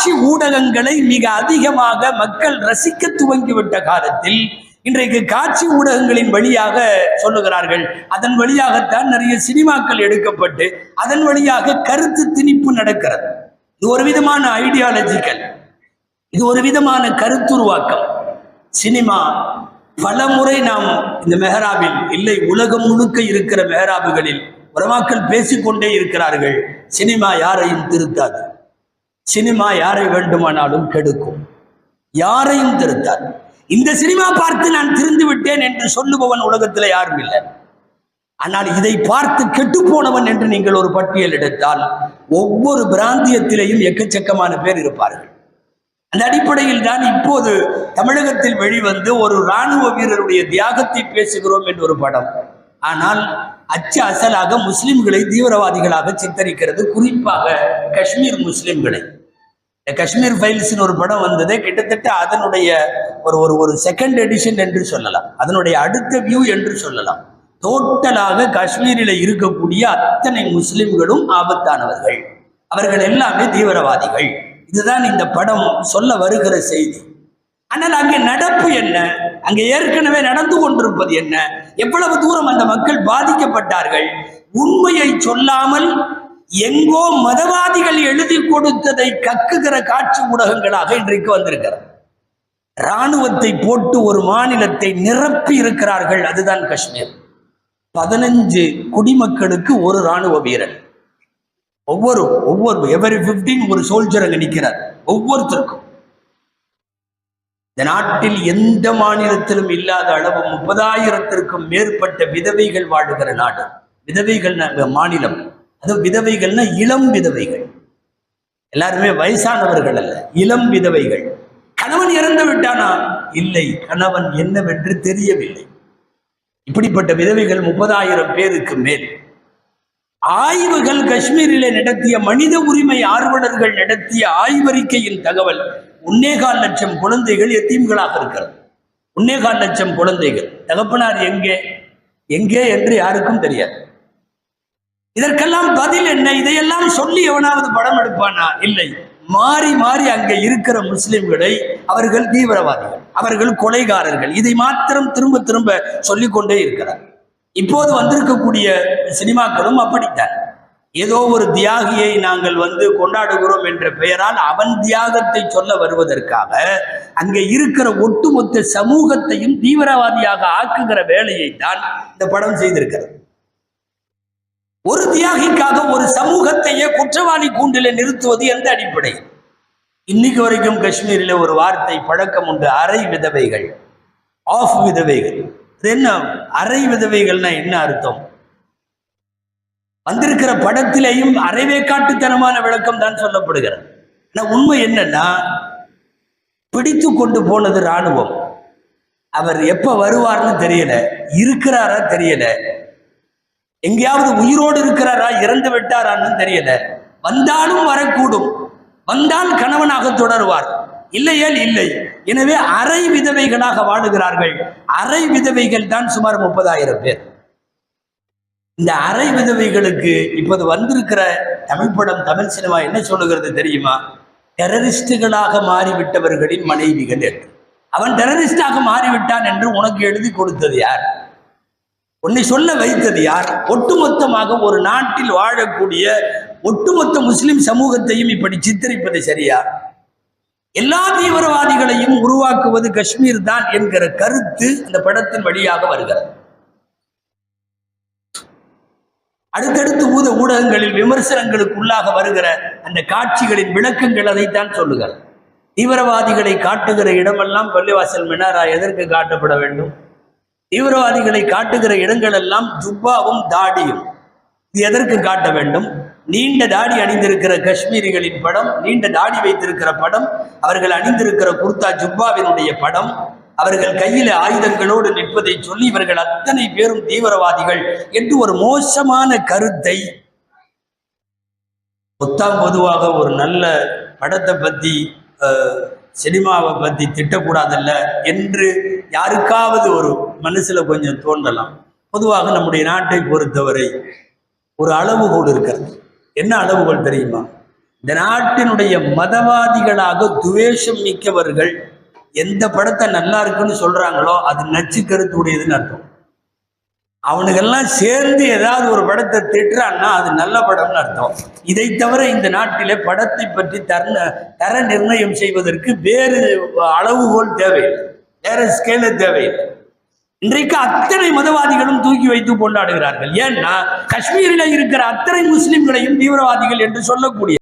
காட்சி ஊடகங்களை மிக அதிகமாக மக்கள் ரசிக்க துவங்கிவிட்ட காலத்தில் இன்றைக்கு காட்சி ஊடகங்களின் வழியாக சொல்லுகிறார்கள். அதன் வழியாகத்தான் நிறைய சினிமாக்கள் எடுக்கப்பட்டு அதன் வழியாக கருத்து திணிப்பு நடக்கிறது. இது ஒரு விதமான ஐடியாலஜிக்கல், இது ஒரு விதமான கருத்துருவாக்கம். சினிமா பல முறை நாம் இந்த மெஹராபில் இல்லை, உலகம் முழுக்க இருக்கிற மெஹராபுகளில் உலமாக்கள் பேசிக்கொண்டே இருக்கிறார்கள். சினிமா யாரையும் திருத்தாது, சினிமா யாரை வேண்டுமானாலும் கெடுக்கும், யாரையும் திருத்தாது. இந்த சினிமா பார்த்து நான் திருந்து விட்டேன் என்று சொல்லுபவன் உலகத்தில் யாரும் இல்லை. ஆனால் இதை பார்த்து கெட்டு போனவன் என்று நீங்கள் ஒரு பட்டியல் எடுத்தால் ஒவ்வொரு பிராந்தியத்திலேயும் எக்கச்சக்கமான பேர் இருப்பார்கள். அந்த அடிப்படையில் தான் இப்போது தமிழகத்தில் வெளிவந்து ஒரு இராணுவ வீரருடைய தியாகத்தை பேசுகிறோம் என்ற ஒரு படம், ஆனால் அச்சு அசலாக முஸ்லிம்களை தீவிரவாதிகளாக சித்தரிக்கிறது, குறிப்பாக காஷ்மீர் முஸ்லிம்களை. காஷ்மீர் ஃபைல்ஸ்னு ஒரு படம் வந்தது, கிட்டத்தட்ட அதனுடைய ஒரு செகண்ட் எடிஷன் என்று சொல்லலாம், அதனுடைய அடுத்த வியூ என்று சொல்லலாம். டோட்டலாக காஷ்மீரில் இருக்கக்கூடிய அத்தனை முஸ்லிம்களும் ஆபத்தானவர்கள், அவர்கள் எல்லாமே தீவிரவாதிகள். இதுதான் இந்த படம் சொல்ல வருகிற செய்தி. ஆனால் அங்கே நடப்பு என்ன, அங்கே ஏற்கனவே நடந்து கொண்டிருப்பது என்ன, எவ்வளவு தூரம் அந்த மக்கள் பாதிக்கப்பட்டார்கள், உண்மையை சொல்லாமல் எங்கோ மதவாதிகள் எழுதி கொடுத்ததை கக்குகிற காட்சி ஊடகங்களாக இன்றைக்கு வந்திருக்கிறது. இராணுவத்தை போட்டு ஒரு மாநிலத்தை நிரப்பி இருக்கிறார்கள். அதுதான் காஷ்மீர். 15 குடிமக்களுக்கு ஒரு இராணுவ வீரன், ஒவ்வொரு எவரி 15 ஒரு சோல்ஜர் அங்க நிற்கிறார் ஒவ்வொருத்தருக்கும். இந்த நாட்டில் எந்த மாநிலத்திலும் இல்லாத அளவு 30,000த்திற்கும் மேற்பட்ட விதவைகள் வாழுகிற நாடு. விதவைகள் மாநிலம், அது விதவைகள்னா இளம் விதவைகள், எல்லாருமே வயசானவர்கள் அல்ல, இளம் விதவைகள். கணவன் இறந்து விட்டானா? இல்லை, கணவன் என்னவென்று தெரியவில்லை. இப்படிப்பட்ட விதவைகள் 30,000 பேருக்கு மேல். ஆய்வுகள் காஷ்மீரிலே நடத்திய மனித உரிமை ஆர்வலர்கள் நடத்திய ஆய்வறிக்கையின் தகவல், 1.25 லட்சம் குழந்தைகள் எத்தீம்களாக இருக்கிறது. 1.25 லட்சம் குழந்தைகள். தகப்பனார் எங்கே எங்கே என்று யாருக்கும் தெரியாது. இதற்கெல்லாம் பதில் என்ன? இதையெல்லாம் சொல்லி எவனாவது படம் எடுப்பானா? இல்லை. மாறி மாறி அங்கே இருக்கிற முஸ்லிம்களை அவர்கள் தீவிரவாதிகள், அவர்கள் கொலைகாரர்கள், இதை மாத்திரம் திரும்ப திரும்ப சொல்லிக்கொண்டே இருக்கிறார். இப்போது வந்திருக்கக்கூடிய சினிமாக்களும் அப்படித்தான். ஏதோ ஒரு தியாகியை நாங்கள் கொண்டாடுகிறோம் என்ற பெயரால் அவன் தியாகத்தை சொல்ல வருவதற்காக அங்கே இருக்கிற ஒட்டுமொத்த சமூகத்தையும் தீவிரவாதியாக ஆக்குகிற வேலையை தான் இந்த படம் செய்திருக்கிறது. ஒரு தியாகிக்காக ஒரு சமூகத்தையே குற்றவாளி கூண்டிலே நிறுத்துவது எந்த அடிப்படை? இன்னைக்கு வரைக்கும் காஷ்மீரில் ஒரு வார்த்தை பழக்கம் உண்டு, அரை விதவைகள், ஆஃப் விதவைகள். என்ன அரை விதவைகள்னா என்ன அர்த்தம்? வந்திருக்கிற படத்திலேயும் அரைவேக்காட்டுத்தனமான விளக்கம் தான் சொல்லப்படுகிறது. உண்மை என்னன்னா, பிடித்து கொண்டு போனது இராணுவம். அவர் எப்ப வருவார்னு தெரியல, இருக்கிறாரா தெரியல, எங்கேயாவது உயிரோடு இருக்கிறாரா இறந்து விட்டாரான்னு தெரியல. வந்தாலும் வரக்கூடும், வந்தால் கணவனாக தொடருவார், இல்லையேல் இல்லை. எனவே அரை விதவைகளாக வாழுகிறார்கள். அரை விதவைகள் தான் சுமார் 30,000 பேர். இந்த அரை விதவைகளுக்கு இப்போது வந்திருக்கிற தமிழ் படம், தமிழ் சினிமா என்ன சொல்லுகிறது தெரியுமா? டெரரிஸ்டுகளாக மாறிவிட்டவர்களின் மனைவிகள் என்று. அவன் டெரரிஸ்டாக மாறிவிட்டான் என்று உனக்கு எழுதி கொடுத்தது யார்? உன்னை சொல்ல வைத்தது யார்? ஒட்டுமொத்தமாக ஒரு நாட்டில் வாழக்கூடிய ஒட்டுமொத்த முஸ்லிம் சமூகத்தையும் இப்படி சித்தரிப்பது சரியா? எல்லா தீவிரவாதிகளையும் உருவாக்குவது காஷ்மீர் தான் என்கிற கருத்து அந்த படத்தின் வழியாக வருகிறது. அடுத்தடுத்து ஊடகங்களில் விமர்சனங்களுக்கு உள்ளாக வருகிற அந்த காட்சிகளின் விளக்கங்கள் அதைத்தான் சொல்லுகிறது. தீவிரவாதிகளை காட்டுகிற இடமெல்லாம் பள்ளிவாசல் மினாரா எதற்கு காட்டப்பட வேண்டும்? தீவிரவாதிகளை காட்டுகிற இடங்கள் எல்லாம் ஜுப்பாவும் தாடியும், இது எதற்கு காட்ட வேண்டும்? நீண்ட தாடி அணிந்திருக்கிற காஷ்மீரிகளின் படம், நீண்ட தாடி வைத்திருக்கிற படம், அவர்கள் அணிந்திருக்கிற குர்தா ஜுப்பாவினுடைய படம், அவர்கள் கையில ஆயுதங்களோடு நிற்பதை சொல்லி இவர்கள் அத்தனை பேரும் தீவிரவாதிகள் என்று ஒரு மோசமான கருத்தை, பொதுவாக ஒரு நல்ல படத்தை பத்தி சினிமாவை பத்தி திட்டக்கூடாதல்ல என்று யாருக்காவது ஒரு மனசுல கொஞ்சம் தோன்றலாம். பொதுவாக நம்முடைய நாட்டை பொறுத்தவரை ஒரு அளவுகோல் இருக்கிறது. என்ன அளவுகோல் தெரியுமா? இந்த நாட்டினுடைய மதவாதிகளாக துவேஷம் மிக்கவர்கள் எந்த படத்தை நல்லா இருக்குன்னு சொல்றாங்களோ அது நச்சு கருத்துடையதுன்னு அர்த்தம். அவனுக்கெல்லாம் சேர்ந்து ஏதாவது ஒரு படத்தை திட்டுறான்னா அது நல்ல படம்னு அர்த்தம். இதை தவிர இந்த நாட்டிலே படத்தை பற்றி தர நிர்ணயம் செய்வதற்கு வேறு அளவுகோல் தேவையில்லை, வேற ஸ்கேல தேவையில்லை. இன்றைக்கு அத்தனை மதவாதிகளும் தூக்கி வைத்து கொண்டாடுகிறார்கள். ஏன்னா காஷ்மீரில் இருக்கிற அத்தனை முஸ்லிம்களையும் தீவிரவாதிகள் என்று சொல்லக்கூடிய